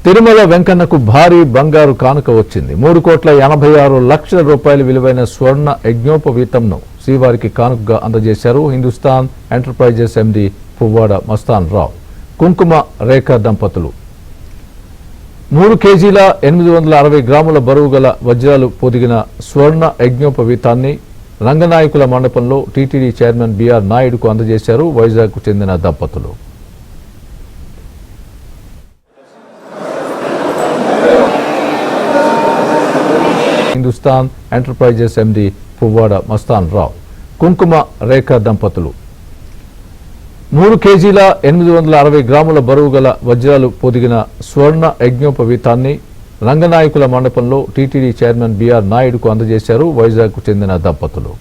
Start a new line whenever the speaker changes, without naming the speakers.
తిరుమల వెంకన్నకు భారీ బంగారు కానుక వచ్చింది. 3,86,00,000 రూపాయల విలువైన స్వర్ణ యజ్ఞోపవీతంను శ్రీవారికి కానుకగా అందజేశారు హిందుస్థాన్ ఎంటర్ప్రైజెస్ ఎండి పువ్వాడ మస్తాన్ రావు. కుంకుమ రేఖ దంపతులు 3 కేజీల 860 గ్రాముల బరువు గల వజ్రాలు పొదిగిన స్వర్ణ యజ్ఞోపవీతాన్ని రంగనాయకుల మండపంలో టీటీడీ చైర్మన్ బిఆర్ నాయుడుకు అందజేశారు వైజాగ్కు చెందిన దంపతులు. హిందుస్థాన్ ఎంటర్ప్రైజెస్ ఎండి పువ్వాడ మస్తాన్ రావు. కుంకుమ రేఖ దంపతులు 3 కేజీల 860 గ్రాముల బరువు గల వజ్రాలు పొదిగిన స్వర్ణ యజ్ఞోపవీతాన్ని రంగనాయకుల మండపంలో టీటీడీ చైర్మన్ బిఆర్ నాయుడుకు అందజేశారు వైజాగ్కు చెందిన దంపతులు.